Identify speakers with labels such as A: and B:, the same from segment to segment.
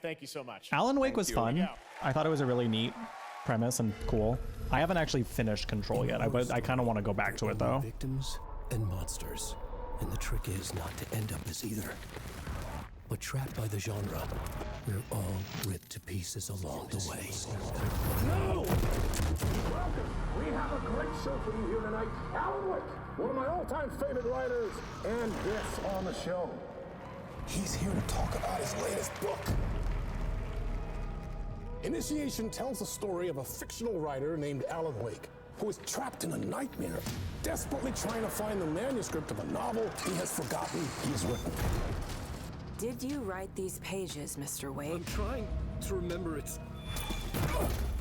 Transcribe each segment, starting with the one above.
A: Thank you so much.
B: Alan Wake was fun. I thought it was a really neat premise and cool. I haven't actually finished Control yet. I kind of want to go back to it though.
C: Victims and monsters, and the trick is not to end up as either. But trapped by the genre, we're all ripped to pieces along the way.
D: No! Welcome. We have a great show for you here tonight. Alan Wake, one of my all-time favorite writers, and this on the show.
E: He's here to talk about his latest book. Initiation tells the story of a fictional writer named Alan Wake, who is trapped in a nightmare, desperately trying to find the manuscript of a novel he has forgotten he's written.
F: Did you write these pages, Mr. Wake?
C: I'm trying to remember it.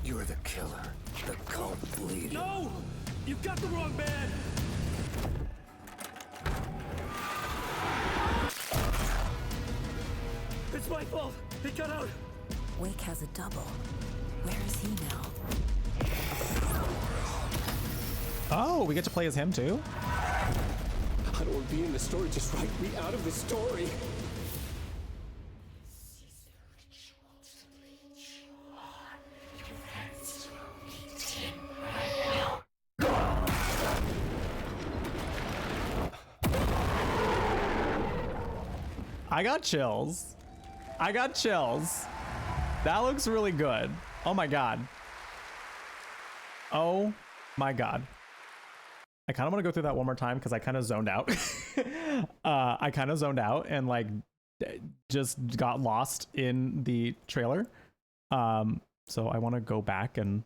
E: You're the killer, the cult leader.
C: No! You've got the wrong man! It's my fault! He got out!
F: Wake has a double. Where is he now?
B: Oh, we get to play as him too?
C: I don't want to be in the story, just write me out of the story!
B: I got chills. I got chills. That looks really good. Oh my god. Oh my god. I kind of want to go through that one more time because I kind of zoned out. I kind of zoned out and like just got lost in the trailer. So I want to go back and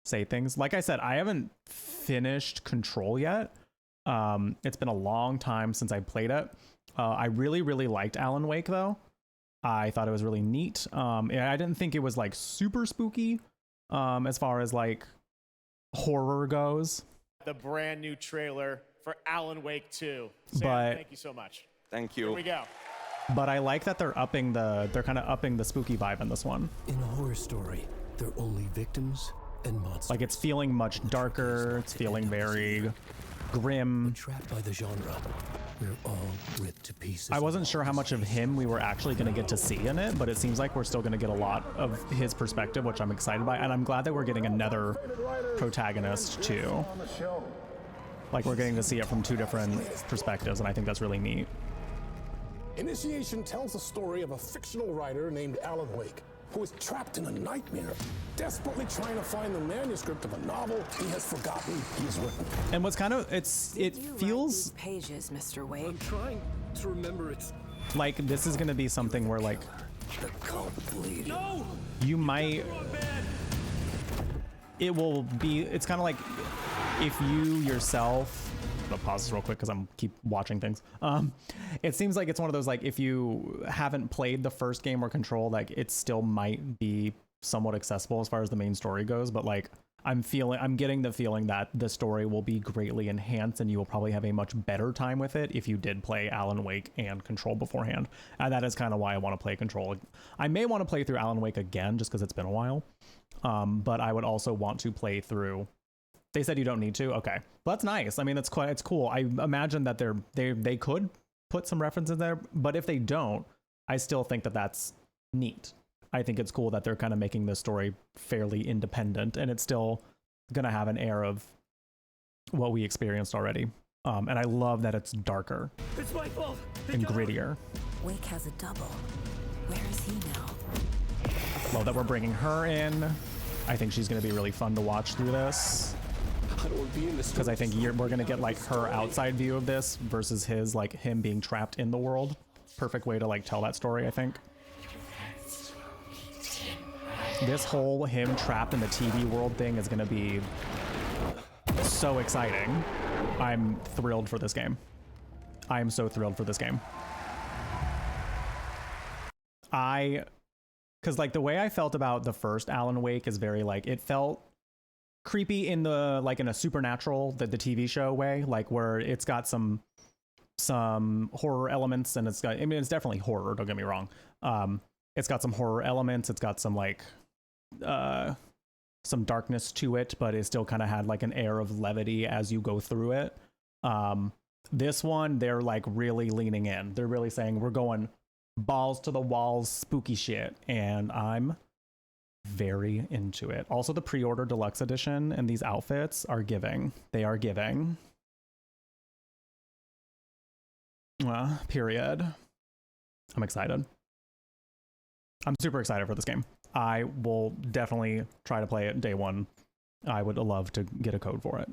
B: say things. Like I said, I haven't finished Control yet. It's been a long time since I played it. I really liked Alan Wake though. I thought it was really neat. I didn't think it was like super spooky as far as like horror goes.
A: The brand new trailer for Alan Wake 2. Sam,
B: But
A: thank you so much.
G: Thank you.
A: Here we go.
B: But I like that they're kind of upping the spooky vibe in this one.
C: In a horror story, they're only victims and monsters.
B: Like it's feeling much darker. It's feeling very grim.
C: Trapped by the genre, we're all ripped to pieces.
B: I wasn't sure how much of him we were actually going to get to see in it, but it seems like we're still going to get a lot of his perspective, which I'm excited by. And I'm glad that we're getting another protagonist too. Like we're getting to see it from two different perspectives, and I think that's really neat.
E: Initiation tells the story of a fictional writer named Alan Wake, who is trapped in a nightmare, desperately trying to find the manuscript of a novel he has forgotten he's written.
B: And what's kind of it feels
F: pages, Mr. Wake.
C: I'm trying to remember it.
B: like this is going to be something where like
E: The cult leader.
C: No!
B: you might it will be it's kind of like if you yourself I'm gonna pause this real quick because I'm keep watching things. It seems like it's one of those like if you haven't played the first game or Control, like it still might be somewhat accessible as far as the main story goes, but like I'm getting the feeling that the story will be greatly enhanced and you will probably have a much better time with it if you did play Alan Wake and Control beforehand. And that is kind of why I want to play Control. I may want to play through Alan Wake again just because it's been a while. But I would also want to play through. They said you don't need to. Okay, well, that's nice. I mean, it's cool. I imagine that they could put some references there, but if they don't, I still think that that's neat. I think it's cool that they're kind of making this story fairly independent, and it's still gonna have an air of what we experienced already. And I love that it's darker
C: It's my fault.
B: and grittier.
F: Wake has a double. Where is he now?
B: Love that we're bringing her in. I think she's gonna be really fun to watch through this.
C: I don't want to be in this
B: Because I think we're gonna get like her outside view of this versus his like him being trapped in the world. Perfect way to like tell that story, I think. This whole him trapped in the TV world thing is gonna be so exciting. I'm thrilled for this game. I am so thrilled for this game. Because like the way I felt about the first Alan Wake is very like it felt creepy in the like in a Supernatural the TV show way, like where it's got some horror elements and it's got I mean it's definitely horror, don't get me wrong. It's got some horror elements, it's got some like some darkness to it, but it still kind of had like an air of levity as you go through it. This one they're like really leaning in. They're really saying we're going balls to the walls spooky shit, and I'm very into it. Also, the pre-order deluxe edition and these outfits are giving. They are giving. Period. I'm excited. I'm super excited for this game. I will definitely try to play it day one. I would love to get a code for it.